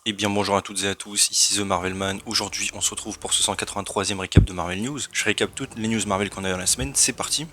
Eh bien bonjour à toutes et à tous, ici The Marvelman. Aujourd'hui on se retrouve pour ce 183e récap de Marvel News. Je récap toutes les news Marvel qu'on a eu dans la semaine, c'est parti.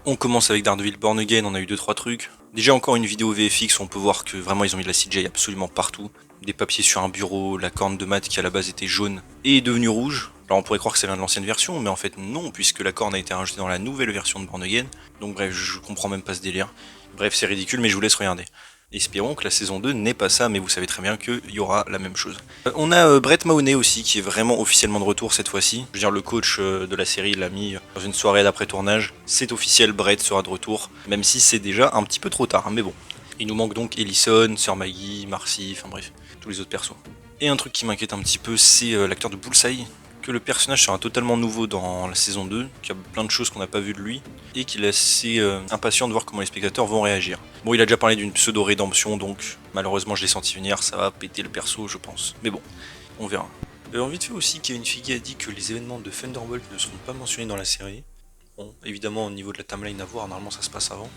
On commence avec Daredevil Born Again, on a eu 2-3 trucs. Déjà encore une vidéo VFX où on peut voir que vraiment ils ont mis de la CGI absolument partout. Des papiers sur un bureau, la corne de Matt qui à la base était jaune et est devenue rouge. Alors on pourrait croire que c'est l'un de l'ancienne version, mais en fait non, puisque la corne a été rajoutée dans la nouvelle version de Born Again. Donc bref, je comprends même pas ce délire. Bref, c'est ridicule, mais je vous laisse regarder. Espérons que la saison 2 n'est pas ça, mais vous savez très bien qu'il y aura la même chose. On a Brett Mahoney aussi, qui est vraiment officiellement de retour cette fois-ci. Je veux dire, le coach de la série l'a mis dans une soirée d'après-tournage. C'est officiel, Brett sera de retour, même si c'est déjà un petit peu trop tard, mais bon. Il nous manque donc Ellison, Sir Maggie, Marcy, enfin bref, tous les autres persos. Et un truc qui m'inquiète un petit peu, c'est l'acteur de Bullseye, que le personnage sera totalement nouveau dans la saison 2, qu'il y a plein de choses qu'on n'a pas vues de lui, et qu'il est assez impatient de voir comment les spectateurs vont réagir. Bon, il a déjà parlé d'une pseudo-rédemption, donc malheureusement je l'ai senti venir, ça va péter le perso je pense. Mais bon, on verra. Vite fait aussi, Kevin Feige a dit que les événements de Thunderbolt ne seront pas mentionnés dans la série. Bon, évidemment au niveau de la timeline à voir, normalement ça se passe avant,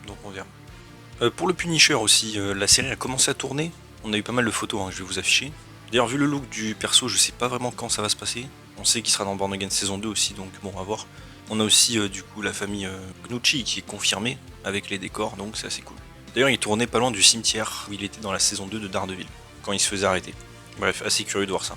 donc on verra. Pour le Punisher aussi, la série a commencé à tourner, on a eu pas mal de photos, hein, je vais vous afficher. D'ailleurs, vu le look du perso, je sais pas vraiment quand ça va se passer. On sait qu'il sera dans Born Again saison 2 aussi, donc bon, à voir. On a aussi du coup la famille Gnucci qui est confirmée avec les décors, donc c'est assez cool. D'ailleurs, il tournait pas loin du cimetière où il était dans la saison 2 de Daredevil, quand il se faisait arrêter. Bref, assez curieux de voir ça.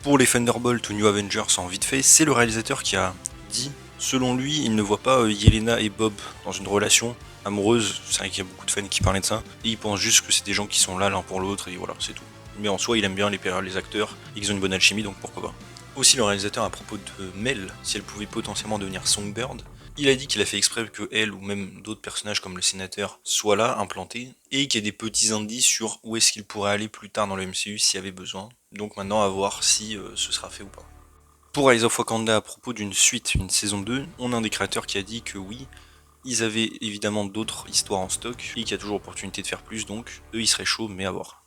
Pour les Thunderbolts ou New Avengers en vite fait, c'est le réalisateur qui a dit, selon lui, il ne voit pas Yelena et Bob dans une relation amoureuse. C'est vrai qu'il y a beaucoup de fans qui parlaient de ça, et il pense juste que c'est des gens qui sont là l'un pour l'autre, et voilà, c'est tout. Mais en soi, il aime bien les acteurs, ils ont une bonne alchimie, donc pourquoi pas. Aussi, le réalisateur, à propos de Mel, si elle pouvait potentiellement devenir Songbird, il a dit qu'il a fait exprès que elle ou même d'autres personnages comme le sénateur soient là, implantés, et qu'il y ait des petits indices sur où est-ce qu'il pourrait aller plus tard dans le MCU s'il y avait besoin. Donc maintenant, à voir si ce sera fait ou pas. Pour Eyes of Wakanda, à propos d'une suite, une saison 2, on a un des créateurs qui a dit que oui, ils avaient évidemment d'autres histoires en stock, et qu'il y a toujours opportunité de faire plus, donc eux ils seraient chauds, mais à voir.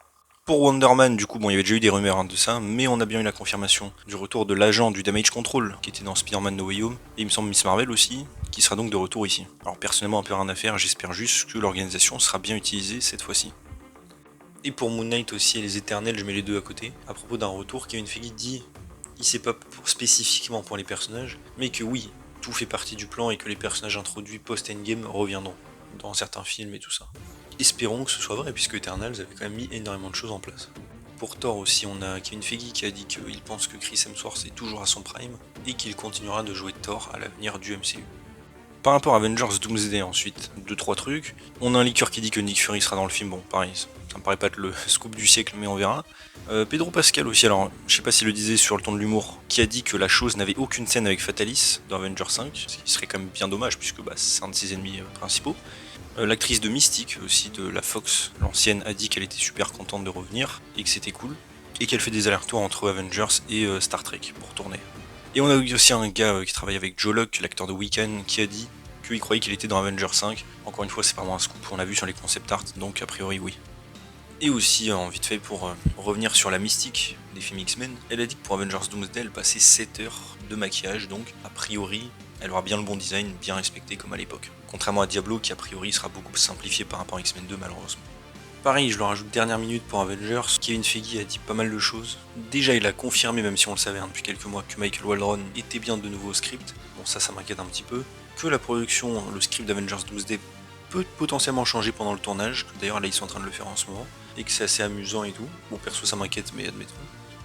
Pour Wonder Man, du coup, bon, il y avait déjà eu des rumeurs de ça, mais on a bien eu la confirmation du retour de l'agent du Damage Control, qui était dans Spider-Man No Way Home, et il me semble Miss Marvel aussi, qui sera donc de retour ici. Alors personnellement, un peu rien à faire, j'espère juste que l'organisation sera bien utilisée cette fois-ci. Et pour Moon Knight aussi et les Éternels, je mets les deux à côté. À propos d'un retour, Kevin Feige dit, il sait pas spécifiquement pour les personnages, mais que oui, tout fait partie du plan et que les personnages introduits post-Endgame reviendront dans certains films et tout ça. Espérons que ce soit vrai, puisque Eternals avait quand même mis énormément de choses en place. Pour Thor aussi, on a Kevin Feige qui a dit qu'il pense que Chris Hemsworth est toujours à son prime et qu'il continuera de jouer Thor à l'avenir du MCU. Par rapport à Avengers Doomsday ensuite, 2-3 trucs. On a un leaker qui dit que Nick Fury sera dans le film, bon pareil, ça me paraît pas être le scoop du siècle, mais on verra. Pedro Pascal aussi, alors je sais pas s'il le disait sur le ton de l'humour, qui a dit que la chose n'avait aucune scène avec Fatalis dans Avengers 5, ce qui serait quand même bien dommage puisque c'est un de ses ennemis principaux. L'actrice de Mystique aussi de la Fox, l'ancienne, a dit qu'elle était super contente de revenir et que c'était cool, et qu'elle fait des allers-retours entre Avengers et Star Trek pour tourner. Et on a eu aussi un gars qui travaille avec Joe Locke, l'acteur de Weekend, qui a dit qu'il croyait qu'il était dans Avengers 5. Encore une fois, c'est pas vraiment un scoop, on l'a vu sur les concept art, donc a priori oui. Et aussi, en vite fait, pour revenir sur la mystique des films X-Men, elle a dit que pour Avengers Doomsday, elle passait 7 heures de maquillage, donc a priori, elle aura bien le bon design, bien respecté comme à l'époque. Contrairement à Diablo, qui a priori sera beaucoup simplifié par rapport à X-Men 2, malheureusement. Pareil, je le rajoute dernière minute pour Avengers, Kevin Feige a dit pas mal de choses. Déjà, il a confirmé, même si on le savait depuis quelques mois, que Michael Waldron était bien de nouveau au script. Bon, ça m'inquiète un petit peu. Que la production, le script d'Avengers Doomsday peut potentiellement changer pendant le tournage, que d'ailleurs là ils sont en train de le faire en ce moment, et que c'est assez amusant et tout. Bon, perso ça m'inquiète, mais admettons.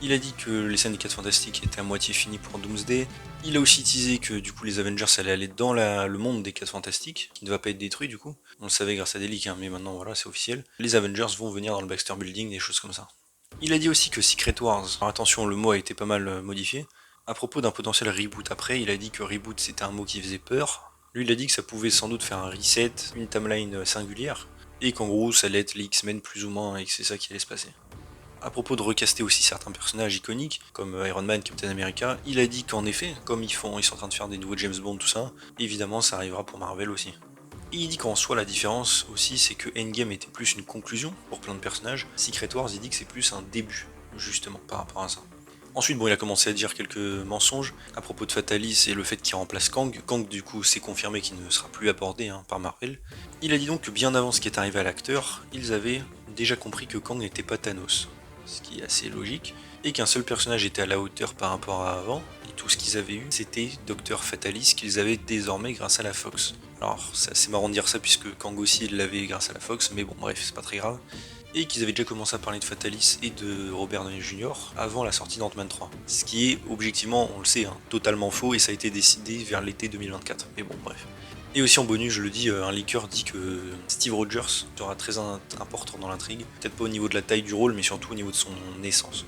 Il a dit que les scènes des 4 Fantastiques étaient à moitié finies pour Doomsday. Il a aussi teasé que du coup les Avengers allaient aller dans le monde des 4 Fantastiques, qui ne va pas être détruit du coup. On le savait grâce à des leaks, hein, mais maintenant voilà, c'est officiel. Les Avengers vont venir dans le Baxter Building, des choses comme ça. Il a dit aussi que Secret Wars, alors attention, le mot a été pas mal modifié. À propos d'un potentiel reboot après, il a dit que reboot c'était un mot qui faisait peur. Lui il a dit que ça pouvait sans doute faire un reset, une timeline singulière, et qu'en gros ça allait être les X-Men plus ou moins, et que c'est ça qui allait se passer. À propos de recaster aussi certains personnages iconiques, comme Iron Man, Captain America, il a dit qu'en effet, comme ils sont en train de faire des nouveaux James Bond, tout ça, évidemment ça arrivera pour Marvel aussi. Et il dit qu'en soi la différence aussi c'est que Endgame était plus une conclusion pour plein de personnages, Secret Wars il dit que c'est plus un début, justement, par rapport à ça. Ensuite, bon, il a commencé à dire quelques mensonges à propos de Fatalis et le fait qu'il remplace Kang. Kang, du coup, c'est confirmé qu'il ne sera plus abordé par Marvel. Il a dit donc que bien avant ce qui est arrivé à l'acteur, ils avaient déjà compris que Kang n'était pas Thanos. ce qui est assez logique, et qu'un seul personnage était à la hauteur par rapport à avant, et tout ce qu'ils avaient eu, c'était Dr Fatalis qu'ils avaient désormais grâce à la Fox. Alors c'est assez marrant de dire ça puisque Kang aussi l'avait grâce à la Fox, mais bon bref, c'est pas très grave. Et qu'ils avaient déjà commencé à parler de Fatalis et de Robert Downey Jr. avant la sortie d'Ant-Man 3. Ce qui est objectivement, on le sait, totalement faux, et ça a été décidé vers l'été 2024. Mais bon bref. Et aussi en bonus, je le dis, un leaker dit que Steve Rogers sera très important dans l'intrigue, peut-être pas au niveau de la taille du rôle, mais surtout au niveau de son essence.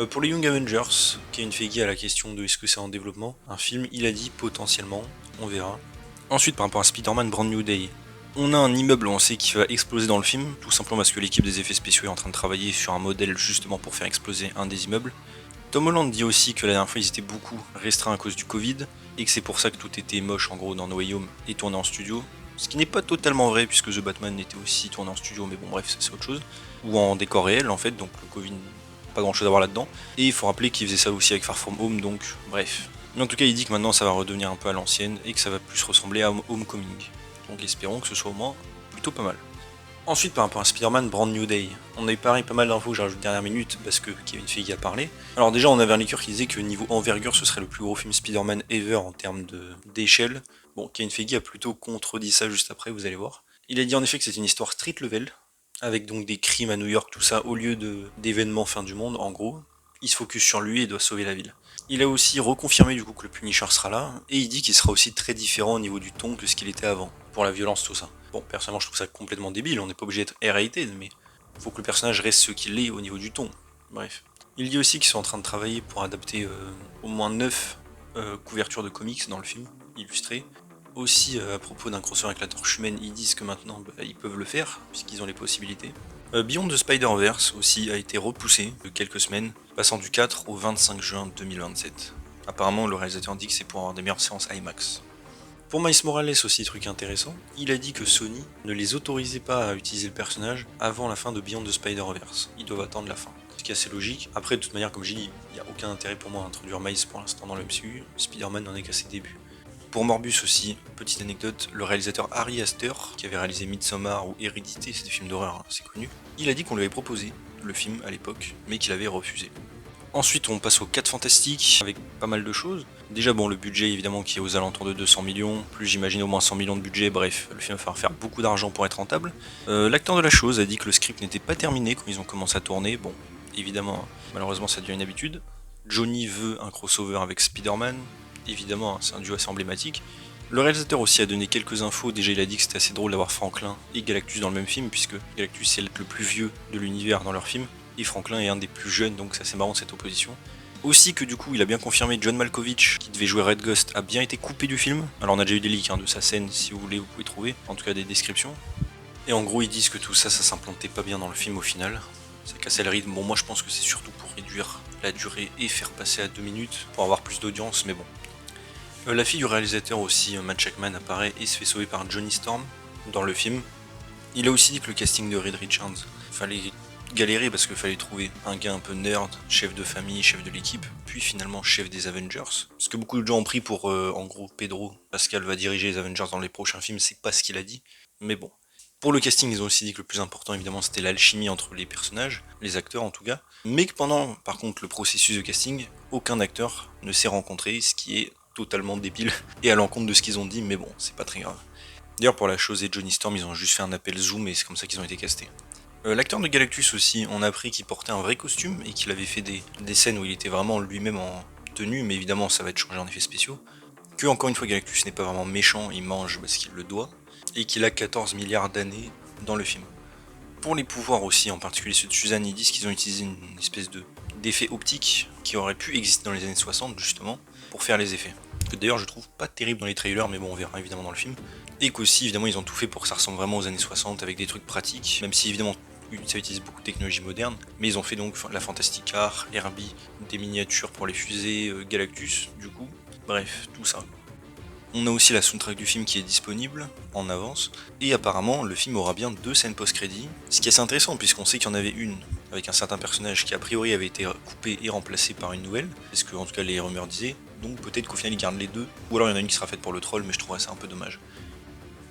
Pour les Young Avengers, Kevin Feige à la question de est-ce que c'est en développement, un film, il a dit potentiellement, on verra. Ensuite, par rapport à Spider-Man Brand New Day, on a un immeuble, on sait, qui va exploser dans le film, tout simplement parce que l'équipe des effets spéciaux est en train de travailler sur un modèle justement pour faire exploser un des immeubles. Tom Holland dit aussi que la dernière fois ils étaient beaucoup restreints à cause du Covid, et que c'est pour ça que tout était moche en gros dans No Way Home et tourné en studio. Ce qui n'est pas totalement vrai puisque The Batman était aussi tourné en studio, mais bon bref, ça c'est autre chose. Ou en décor réel en fait, donc le Covid, pas grand chose à voir là-dedans. Et il faut rappeler qu'il faisait ça aussi avec Far From Home, donc bref. Mais en tout cas il dit que maintenant ça va redevenir un peu à l'ancienne et que ça va plus ressembler à Homecoming. Donc espérons que ce soit au moins plutôt pas mal. Ensuite, par rapport à Spider-Man Brand New Day, on a eu pareil pas mal d'infos que j'ai rajouté dernière minute parce que Kevin Feige a parlé. Alors déjà, on avait un leaker qui disait que niveau envergure, ce serait le plus gros film Spider-Man ever en termes d'échelle. Bon, Kevin Feige a plutôt contredit ça juste après, vous allez voir. Il a dit en effet que c'était une histoire street level, avec donc des crimes à New York, tout ça, au lieu d'événements fin du monde, en gros. Il se focus sur lui et doit sauver la ville. Il a aussi reconfirmé du coup que le Punisher sera là, et il dit qu'il sera aussi très différent au niveau du ton que ce qu'il était avant, pour la violence, tout ça. Bon, personnellement, je trouve ça complètement débile, on n'est pas obligé d'être R-rated, mais faut que le personnage reste ce qu'il est au niveau du ton. Bref. Il dit aussi qu'ils sont en train de travailler pour adapter au moins 9 couvertures de comics dans le film, illustrées. Aussi, à propos d'un crossover avec la Torche Humaine, ils disent que maintenant, ils peuvent le faire, puisqu'ils ont les possibilités. Beyond the Spider-Verse aussi a été repoussé de quelques semaines, passant du 4 au 25 juin 2027. Apparemment, le réalisateur dit que c'est pour avoir des meilleures séances IMAX. Pour Miles Morales aussi, truc intéressant, il a dit que Sony ne les autorisait pas à utiliser le personnage avant la fin de Beyond the Spider-Verse. Ils doivent attendre la fin. Ce qui est assez logique. Après, de toute manière, comme j'ai dit, il n'y a aucun intérêt pour moi à introduire Miles pour l'instant dans le MCU. Spider-Man n'en est qu'à ses débuts. Pour Morbius aussi, petite anecdote, le réalisateur Ari Aster, qui avait réalisé Midsommar ou Hérédité, c'est des films d'horreur, c'est connu, il a dit qu'on lui avait proposé le film à l'époque, mais qu'il avait refusé. Ensuite, on passe aux 4 Fantastiques, avec pas mal de choses. Déjà, bon, le budget, évidemment, qui est aux alentours de 200 millions, plus j'imagine au moins 100 millions de budget, bref, le film va falloir faire beaucoup d'argent pour être rentable. L'acteur de la chose a dit que le script n'était pas terminé quand ils ont commencé à tourner, bon, évidemment, malheureusement, ça devient une habitude. Johnny veut un crossover avec Spider-Man, évidemment, c'est un duo assez emblématique. Le réalisateur aussi a donné quelques infos, déjà il a dit que c'était assez drôle d'avoir Franklin et Galactus dans le même film, puisque Galactus est le plus vieux de l'univers dans leur film, et Franklin est un des plus jeunes, donc c'est assez marrant cette opposition. Aussi que du coup il a bien confirmé John Malkovich, qui devait jouer Red Ghost, a bien été coupé du film. Alors on a déjà eu des leaks de sa scène, si vous voulez vous pouvez trouver, en tout cas des descriptions. Et en gros ils disent que tout ça, ça s'implantait pas bien dans le film au final. Ça cassait le rythme, bon moi je pense que c'est surtout pour réduire la durée et faire passer à 2 minutes, pour avoir plus d'audience, mais bon. La fille du réalisateur aussi, Matt Shakman, apparaît et se fait sauver par Johnny Storm dans le film. Il a aussi dit que le casting de Reed Richards fallait galérer parce qu'il fallait trouver un gars un peu nerd, chef de famille, chef de l'équipe, puis finalement chef des Avengers. Ce que beaucoup de gens ont pris pour, en gros, Pedro Pascal va diriger les Avengers dans les prochains films, c'est pas ce qu'il a dit, mais bon. Pour le casting, ils ont aussi dit que le plus important, évidemment, c'était l'alchimie entre les personnages, les acteurs en tout cas, mais que pendant, par contre, le processus de casting, aucun acteur ne s'est rencontré, ce qui est totalement débile et à l'encontre de ce qu'ils ont dit, mais bon, c'est pas très grave. D'ailleurs, pour la chose et Johnny Storm, ils ont juste fait un appel Zoom et c'est comme ça qu'ils ont été castés. L'acteur de Galactus aussi, on a appris qu'il portait un vrai costume et qu'il avait fait des scènes où il était vraiment lui-même en tenue, mais évidemment ça va être changé en effets spéciaux. Que encore une fois Galactus n'est pas vraiment méchant, il mange parce qu'il le doit, et qu'il a 14 milliards d'années dans le film. Pour les pouvoirs aussi, en particulier ceux de Suzanne, ils disent qu'ils ont utilisé une espèce d'effet optique qui aurait pu exister dans les années 60 justement, pour faire les effets. Que d'ailleurs je trouve pas terrible dans les trailers, mais bon on verra évidemment dans le film. Et qu'aussi évidemment ils ont tout fait pour que ça ressemble vraiment aux années 60 avec des trucs pratiques, même si évidemment ça utilise beaucoup de technologies modernes, mais ils ont fait donc la Fantastic Car, Herbie, des miniatures pour les fusées, Galactus du coup, bref, tout ça. On a aussi la soundtrack du film qui est disponible en avance, et apparemment le film aura bien 2 scènes post-crédits, ce qui est assez intéressant puisqu'on sait qu'il y en avait une avec un certain personnage qui a priori avait été coupé et remplacé par une nouvelle, c'est ce que en tout cas les rumeurs disaient, donc peut-être qu'au final ils gardent les deux, ou alors il y en a une qui sera faite pour le troll, mais je trouverais ça un peu dommage.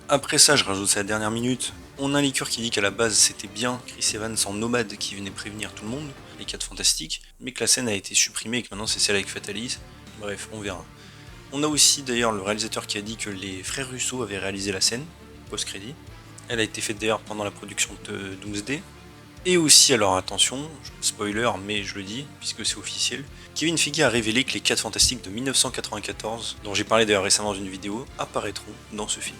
Après ça, je rajoute ça à la dernière minute, on a un leaker qui dit qu'à la base c'était bien Chris Evans en nomade qui venait prévenir tout le monde, les 4 Fantastiques, mais que la scène a été supprimée et que maintenant c'est celle avec Fatalis. Bref, on verra. On a aussi d'ailleurs le réalisateur qui a dit que les frères Russo avaient réalisé la scène, post-crédit. Elle a été faite d'ailleurs pendant la production de Doomsday. Et aussi, alors attention, spoiler, mais je le dis, puisque c'est officiel, Kevin Feige a révélé que les 4 Fantastiques de 1994, dont j'ai parlé d'ailleurs récemment dans une vidéo, apparaîtront dans ce film.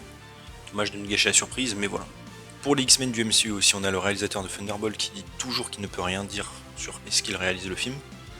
Dommage de me gâcher la surprise, mais voilà. Pour les X-Men du MCU aussi, on a le réalisateur de Thunderbolt qui dit toujours qu'il ne peut rien dire sur est-ce qu'il réalise le film.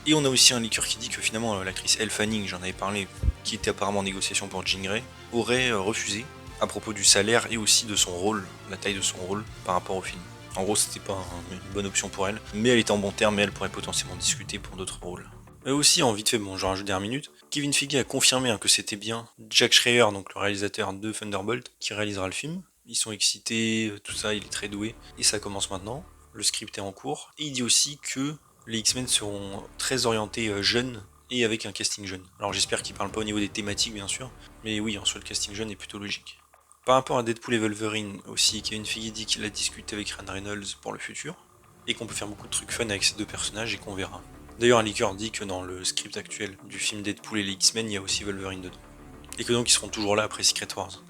Et on a aussi un leaker qui dit que finalement l'actrice Elle Fanning, j'en avais parlé, qui était apparemment en négociation pour Jean Grey, aurait refusé à propos du salaire et aussi de son rôle, la taille de son rôle par rapport au film. En gros, c'était pas une bonne option pour elle, mais elle était en bon terme et elle pourrait potentiellement discuter pour d'autres rôles. Et aussi, en vite fait, bon, j'en rajoute dernière minute, Kevin Feige a confirmé que c'était bien Jack Schreier, donc le réalisateur de Thunderbolt, qui réalisera le film. Ils sont excités, tout ça, il est très doué, et ça commence maintenant. Le script est en cours, et il dit aussi que les X-Men seront très orientés jeunes et avec un casting jeune. Alors j'espère qu'il parle pas au niveau des thématiques, bien sûr, mais oui, en soi, le casting jeune est plutôt logique. Par rapport à Deadpool et Wolverine aussi, Kevin Feige dit qu'il a discuté avec Ryan Reynolds pour le futur, et qu'on peut faire beaucoup de trucs fun avec ces deux personnages et qu'on verra. D'ailleurs, un leaker dit que dans le script actuel du film Deadpool et les X-Men, il y a aussi Wolverine dedans. Et que donc ils seront toujours là après Secret Wars.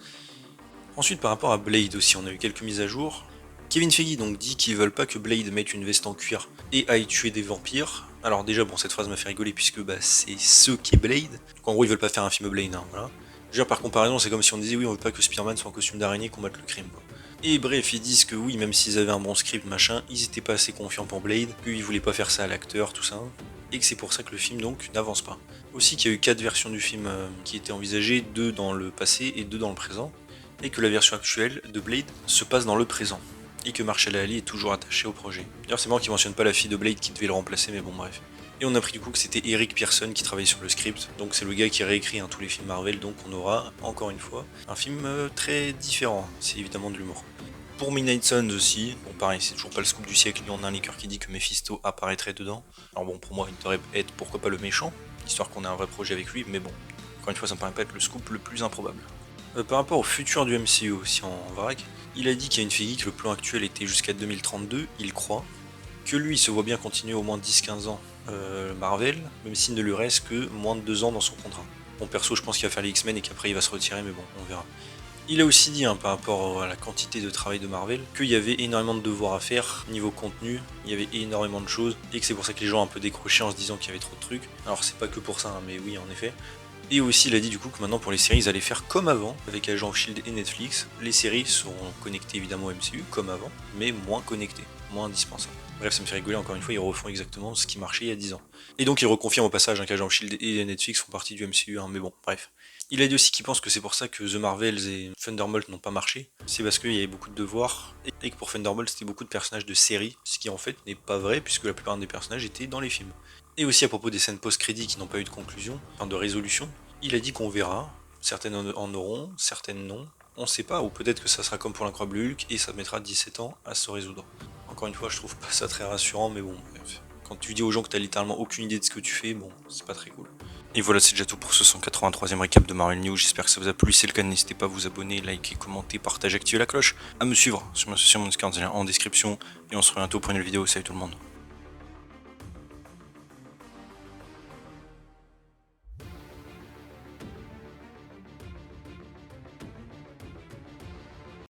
Ensuite, par rapport à Blade aussi, on a eu quelques mises à jour. Kevin Feige donc dit qu'ils veulent pas que Blade mette une veste en cuir et aille tuer des vampires. Alors déjà, bon, cette phrase m'a fait rigoler puisque c'est ce qu'est Blade. Donc en gros, ils veulent pas faire un film Blade, hein, voilà. Par comparaison, c'est comme si on disait oui, on veut pas que Spider-Man soit en costume d'araignée combattre le crime, quoi. Et bref, ils disent que oui, même s'ils avaient un bon script, machin, ils étaient pas assez confiants pour Blade, qu'ils voulaient pas faire ça à l'acteur, tout ça, et que c'est pour ça que le film donc n'avance pas. Aussi qu'il y a eu 4 versions du film qui étaient envisagées, 2 dans le passé et 2 dans le présent, et que la version actuelle de Blade se passe dans le présent, et que Marshall Ali est toujours attaché au projet. D'ailleurs, c'est marrant qu'ils mentionnent pas la fille de Blade qui devait le remplacer, mais bon, bref. Et on a appris du coup que c'était Eric Pearson qui travaillait sur le script, donc c'est le gars qui réécrit tous les films Marvel, donc on aura, encore une fois, un film très différent, c'est évidemment de l'humour. Pour Midnight Suns aussi, bon pareil, c'est toujours pas le scoop du siècle, on a un leaker qui dit que Mephisto apparaîtrait dedans. Alors bon, pour moi, il devrait être pourquoi pas le méchant, histoire qu'on ait un vrai projet avec lui, mais bon, encore une fois, ça me paraît pas être le scoop le plus improbable. Par rapport au futur du MCU aussi en vrac, il a dit qu'il y a une fille que le plan actuel était jusqu'à 2032, il croit, que lui il se voit bien continuer au moins 10-15 ans Marvel, même s'il ne lui reste que moins de 2 ans dans son contrat. Bon perso je pense qu'il va faire les X-Men et qu'après il va se retirer, mais bon, on verra. Il a aussi dit par rapport à la quantité de travail de Marvel qu'il y avait énormément de devoirs à faire niveau contenu, il y avait énormément de choses et que c'est pour ça que les gens ont un peu décroché en se disant qu'il y avait trop de trucs. Alors c'est pas que pour ça, hein, mais oui en effet. Et aussi il a dit du coup que maintenant pour les séries ils allaient faire comme avant avec Agents of Shield et Netflix. Les séries seront connectées évidemment au MCU comme avant, mais moins connectées, moins indispensables. Bref, ça me fait rigoler, encore une fois, ils refont exactement ce qui marchait il y a 10 ans. Et donc ils reconfirment au passage qu'Agents of Shield et Netflix font partie du MCU, mais bon, bref. Il a dit aussi qu'il pense que c'est pour ça que The Marvels et Thunderbolt n'ont pas marché. C'est parce qu'il y avait beaucoup de devoirs et que pour Thunderbolt c'était beaucoup de personnages de série, ce qui en fait n'est pas vrai puisque la plupart des personnages étaient dans les films. Et aussi à propos des scènes post-crédits qui n'ont pas eu de conclusion, enfin de résolution, il a dit qu'on verra, certaines en auront, certaines non, on sait pas, ou peut-être que ça sera comme pour l'Incroyable Hulk et ça mettra 17 ans à se résoudre. Encore une fois, je trouve pas ça très rassurant, mais bon, bref. Quand tu dis aux gens que t'as littéralement aucune idée de ce que tu fais, bon, c'est pas très cool. Et voilà, c'est déjà tout pour ce 183e récap de Marvel News. J'espère que ça vous a plu. Si c'est le cas, n'hésitez pas à vous abonner, liker, commenter, partager, activer la cloche, à me suivre sur mon Discord en description. Et on se retrouve bientôt pour une nouvelle vidéo. Salut tout le monde.